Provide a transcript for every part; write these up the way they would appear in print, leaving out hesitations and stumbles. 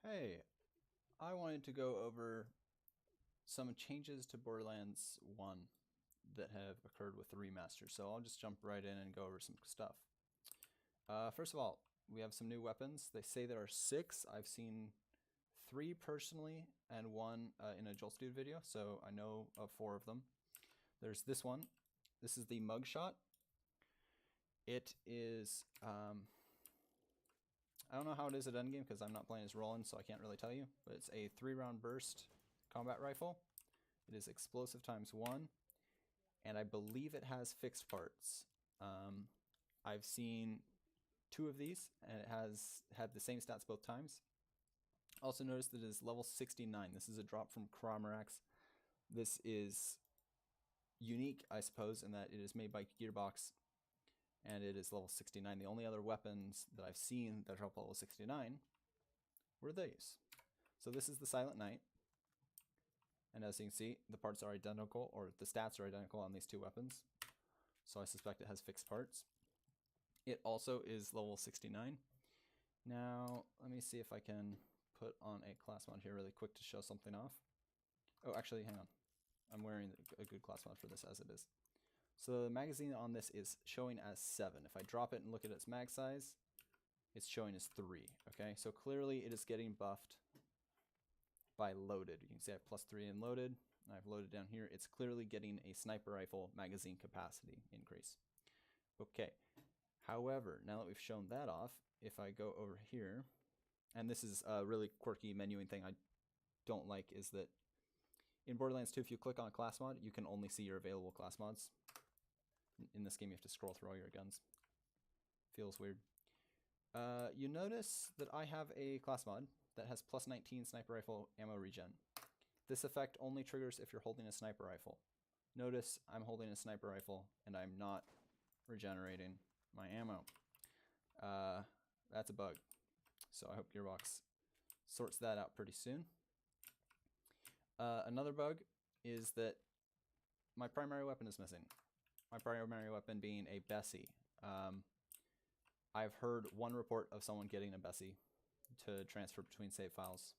Hey, I wanted to go over some changes to Borderlands 1 that have occurred with the remaster, so I'll just jump right in and go over some stuff. First of all, we have some new weapons. They say there are 6. I've seen 3 personally and 1 in a Jolt Dude video, so I know of 4 of them. There's this one. This is the mugshot. It is, I don't know how it is at endgame because I'm not playing as Roland, so I can't really tell you, but it's a 3-round burst combat rifle. It is explosive ×1, and I believe it has fixed parts. I've seen 2 of these, and it has had the same stats both times. Also notice that it is level 69. This is a drop from Farmory. This is unique, I suppose, in that it is made by Gearbox, and it is level 69. The only other weapons that I've seen that drop level 69 were these. So this is the Silent Knight, and as you can see, the parts are identical, or the stats are identical on these 2 weapons. So I suspect it has fixed parts. It also is level 69. Now, let me see if I can put on a class mod here really quick to show something off. Oh, actually, hang on. I'm wearing a good class mod for this as it is. So the magazine on this is showing as 7. If I drop it and look at its mag size, it's showing as 3. Okay, so clearly it is getting buffed by loaded. You can see I have +3 in loaded. I've loaded down here. It's clearly getting a sniper rifle magazine capacity increase. Okay, however, now that we've shown that off, if I go over here, and this is a really quirky menuing thing I don't like, is that in Borderlands 2, if you click on a class mod, you can only see your available class mods. In this game, you have to scroll through all your guns. Feels weird. You notice that I have a class mod that has +19 sniper rifle ammo regen. This effect only triggers if you're holding a sniper rifle. Notice I'm holding a sniper rifle and I'm not regenerating my ammo. That's a bug. So I hope Gearbox sorts that out pretty soon. Another bug is that my primary weapon is missing. My primary weapon being a Bessie. I've heard one report of someone getting a Bessie to transfer between save files.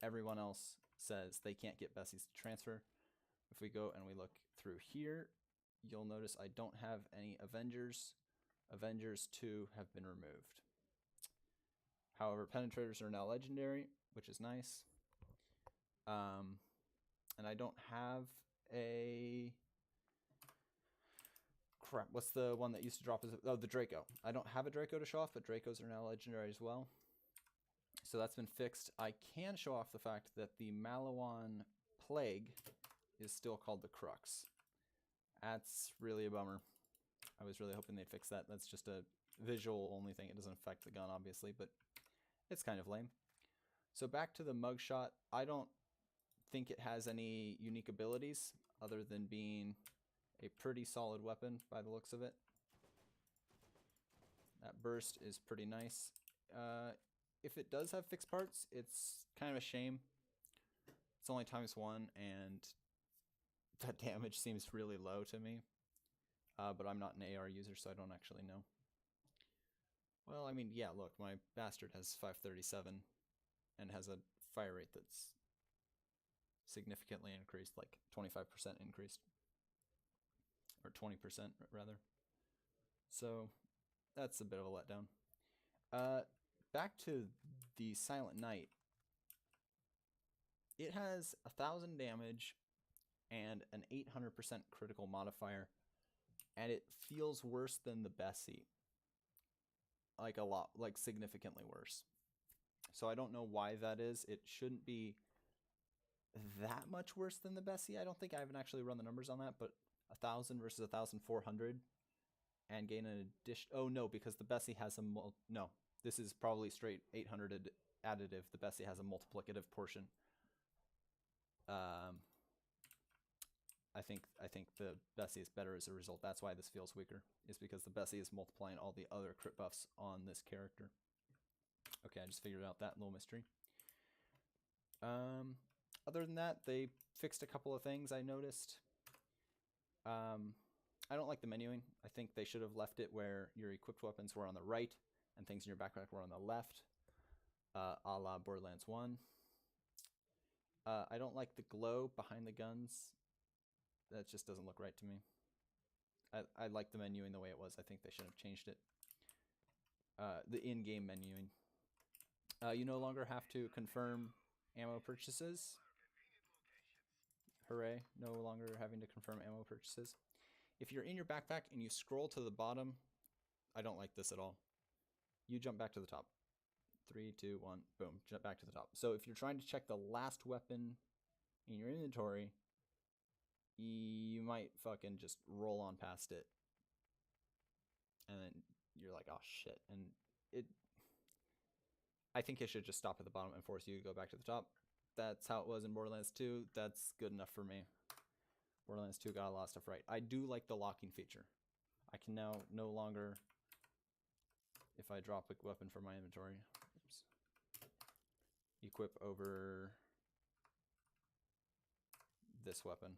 Everyone else says they can't get Bessies to transfer. If we go and we look through here, you'll notice I don't have any Avengers. Avengers 2 have been removed. However, penetrators are now legendary, which is nice. And I don't have a... Crap, what's the one that used to drop? Oh, the Draco. I don't have a Draco to show off, but Dracos are now legendary as well. So that's been fixed. I can show off the fact that the Malawan Plague is still called the Crux. That's really a bummer. I was really hoping they'd fix that. That's just a visual only thing. It doesn't affect the gun, obviously, but it's kind of lame. So back to the mugshot. I don't think it has any unique abilities other than being a pretty solid weapon by the looks of it. That burst is pretty nice. If it does have fixed parts, it's kind of a shame. It's only ×1, and that damage seems really low to me. But I'm not an AR user, so I don't actually know. Well, I mean, yeah, look, my bastard has 537 and has a fire rate that's significantly increased, like 25% increased. Or 20% rather. So that's a bit of a letdown. Back to the Silent Knight. It has 1,000 damage and an 800% critical modifier, and it feels worse than the Bessie. Like a lot, like significantly worse. So I don't know why that is. It shouldn't be that much worse than the Bessie. I don't think I haven't actually run the numbers on that, but 1,000 versus 1,400 and gain an addition. Oh no, because the Bessie has a no. This is probably straight 800 additive. The Bessie has a multiplicative portion. I think the Bessie is better as a result. That's why this feels weaker. Is because the Bessie is multiplying all the other crit buffs on this character. Okay, I just figured out that little mystery. Other than that, they fixed a couple of things I noticed. I don't like the menuing. I think they should have left it where your equipped weapons were on the right and things in your backpack were on the left. a la Borderlands 1. I don't like the glow behind the guns. That just doesn't look right to me. I like the menuing the way it was. I think they should have changed it. The in-game menuing. You no longer have to confirm ammo purchases. Hooray, no longer having to confirm ammo purchases. If you're in your backpack and you scroll to the bottom, I don't like this at all. You jump back to the top. 3, 2, 1, boom, jump back to the top. So if you're trying to check the last weapon in your inventory, you might fucking just roll on past it. And then you're like, oh shit. And I think it should just stop at the bottom and force you to go back to the top. That's how it was in Borderlands 2. That's good enough for me. Borderlands 2 got a lot of stuff right. I do like the locking feature. I can now no longer, if I drop a weapon from my inventory, oops, equip over this weapon.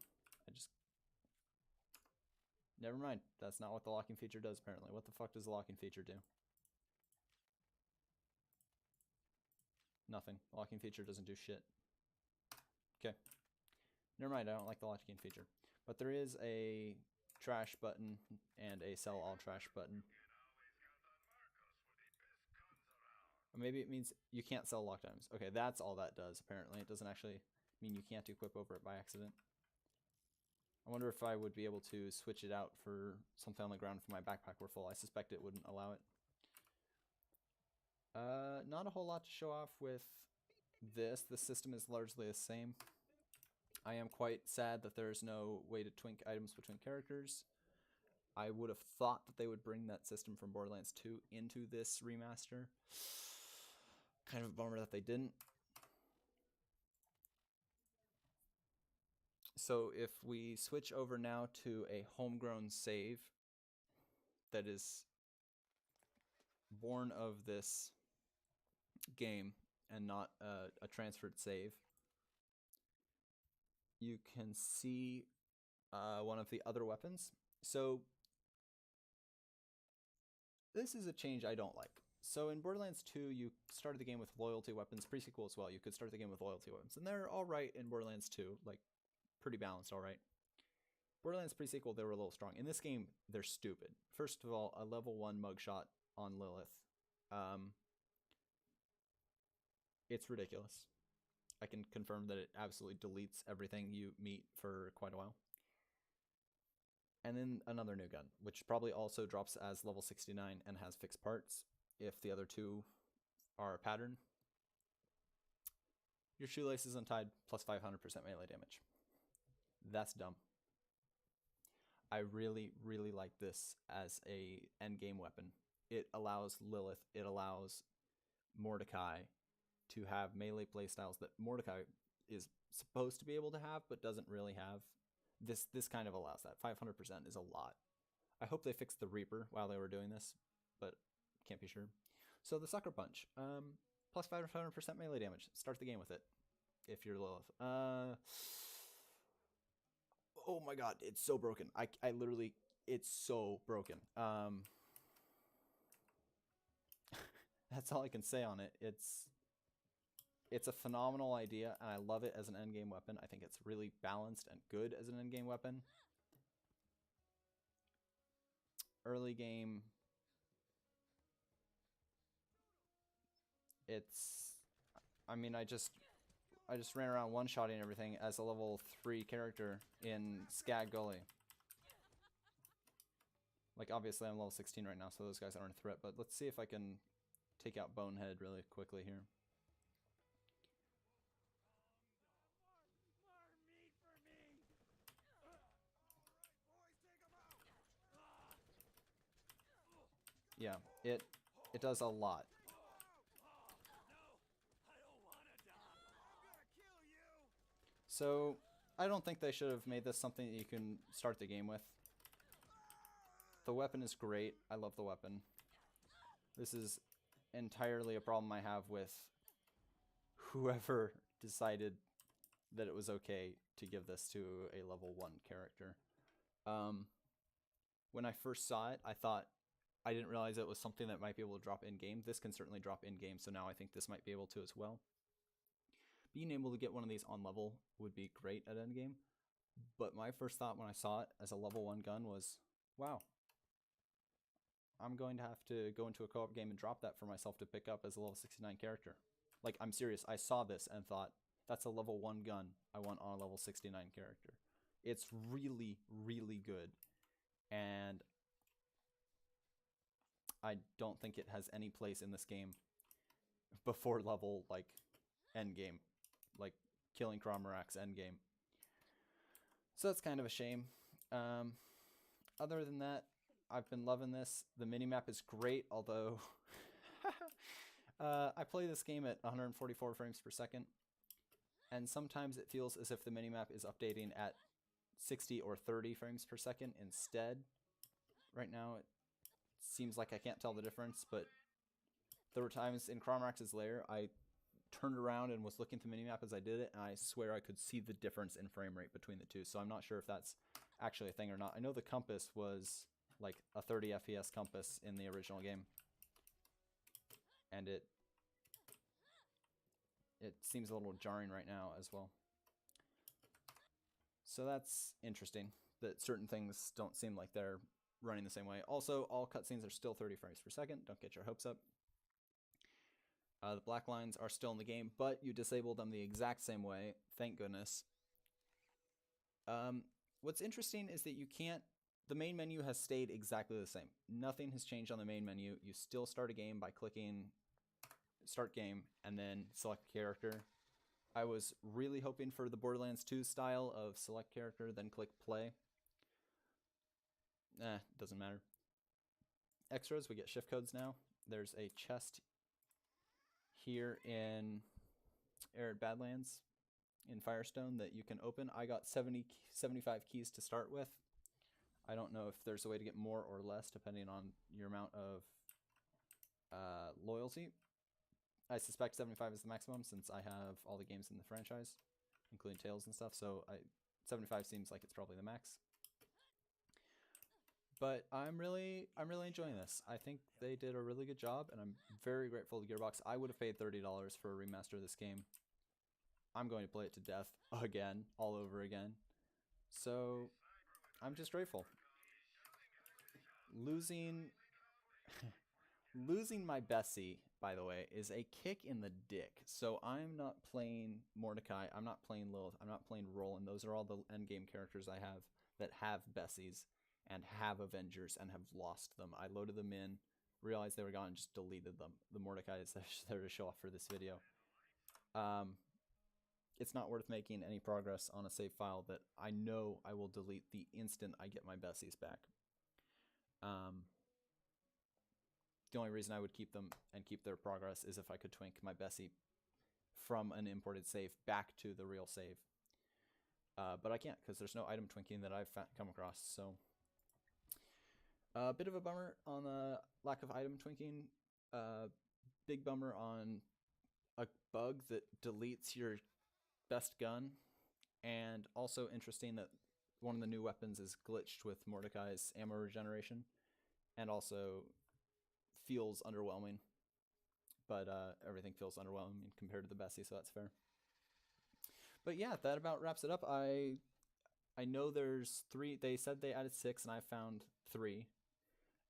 Never mind. That's not what the locking feature does, apparently. What the fuck does the locking feature do? Nothing. The locking feature doesn't do shit. Okay. Never mind, I don't like the locking feature. But there is a trash button and a sell all trash button. Or maybe it means you can't sell locked items. Okay, that's all that does, apparently. It doesn't actually mean you can't equip over it by accident. I wonder if I would be able to switch it out for something on the ground if my backpack were full. I suspect it wouldn't allow it. Not a whole lot to show off with this. The system is largely the same. I am quite sad that there's no way to twink items between characters. I would have thought that they would bring that system from Borderlands 2 into this remaster. Kind of a bummer that they didn't. So if we switch over now to a homegrown save that is born of this game and not a transferred save, you can see one of the other weapons. So this is a change I don't like. So in Borderlands 2, you started the game with loyalty weapons. Pre-sequel as well, you could start the game with loyalty weapons. And they're alright in Borderlands 2, like pretty balanced, alright. Borderlands pre-sequel, they were a little strong. In this game, they're stupid. First of all, a level 1 mugshot on Lilith. It's ridiculous. I can confirm that it absolutely deletes everything you meet for quite a while. And then another new gun, which probably also drops as level 69 and has fixed parts if the other two are a pattern. Your shoelace is untied, plus 500% melee damage. That's dumb. I really, really like this as a endgame weapon. It allows Lilith, it allows Mordecai to have melee playstyles that Mordecai is supposed to be able to have, but doesn't really have. This kind of allows that. 500% is a lot. I hope they fixed the Reaper while they were doing this, but can't be sure. So the Sucker Punch, plus 500% melee damage. Start the game with it, if you're Lilith. Oh my god, it's so broken. I literally, it's so broken. That's all I can say on it. It's a phenomenal idea, and I love it as an endgame weapon. I think it's really balanced and good as an endgame weapon. Early game, I mean, I just ran around one-shotting everything as a level 3 character in Skag Gully. Like, obviously I'm level 16 right now, so those guys aren't a threat, but let's see if I can take out Bonehead really quickly here. Yeah, it does a lot. So, I don't think they should have made this something that you can start the game with. The weapon is great. I love the weapon. This is entirely a problem I have with whoever decided that it was okay to give this to a level 1 character. When I first saw it, I thought I didn't realize it was something that might be able to drop in-game. This can certainly drop in-game, so now I think this might be able to as well. Being able to get one of these on level would be great at endgame, but my first thought when I saw it as a level 1 gun was, wow, I'm going to have to go into a co-op game and drop that for myself to pick up as a level 69 character. Like, I'm serious, I saw this and thought, that's a level 1 gun I want on a level 69 character. It's really, really good, and I don't think it has any place in this game before level, like, endgame. Like, killing Cromarax endgame. So that's kind of a shame. Other than that, I've been loving this. The minimap is great, although I play this game at 144 frames per second, and sometimes it feels as if the minimap is updating at 60 or 30 frames per second instead. Right now, it seems like I can't tell the difference, but there were times in Cromarax's lair I turned around and was looking at the minimap as I did it, and I swear I could see the difference in frame rate between the two, so I'm not sure if that's actually a thing or not. I know the compass was like a 30 FPS compass in the original game, and it seems a little jarring right now as well. So that's interesting, that certain things don't seem like they're running the same way. Also, all cutscenes are still 30 frames per second, don't get your hopes up. The black lines are still in the game, but you disable them the exact same way, thank goodness. What's interesting is that you can't, the main menu has stayed exactly the same. Nothing has changed on the main menu. You still start a game by clicking start game and then select character. I was really hoping for the Borderlands 2 style of select character, then click play. Doesn't matter. Extras, we get shift codes now. There's a chest here in Badlands in Firestone that you can open. I got 75 keys to start with. I don't know if there's a way to get more or less depending on your amount of loyalty. I suspect 75 is the maximum since I have all the games in the franchise, including Tales and stuff, so 75 seems like it's probably the max. But I'm really enjoying this. I think they did a really good job, and I'm very grateful to Gearbox. I would have paid $30 for a remaster of this game. I'm going to play it to death again, all over again. So I'm just grateful. Losing my Bessie, by the way, is a kick in the dick. So I'm not playing Mordecai, I'm not playing Lilith, I'm not playing Roland. Those are all the endgame characters I have that have Bessies and have Avengers and have lost them. I loaded them in, realized they were gone, and just deleted them. The Mordecai is there to show off for this video. It's not worth making any progress on a save file that I know I will delete the instant I get my Bessies back. The only reason I would keep them and keep their progress is if I could twink my Bessie from an imported save back to the real save. But I can't because there's no item twinking that I've come across. So a bit of a bummer on the lack of item twinking. Big bummer on a bug that deletes your best gun. And also interesting that one of the new weapons is glitched with Mordecai's ammo regeneration. And also feels underwhelming, but everything feels underwhelming compared to the Bessie, so that's fair. But yeah, that about wraps it up. I know there's 3. They said they added 6, and I found 3.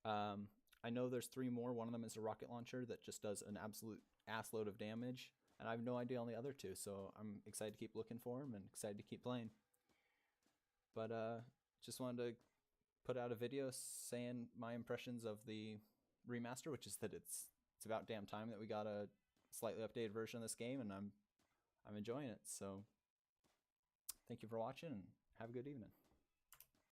I know there's 3 more. One of them is a rocket launcher that just does an absolute assload of damage, and I have no idea on the other 2, so I'm excited to keep looking for them and excited to keep playing. But just wanted to put out a video saying my impressions of the remaster, which is that it's about damn time that we got a slightly updated version of this game, and I'm enjoying it. So thank you for watching, and have a good evening.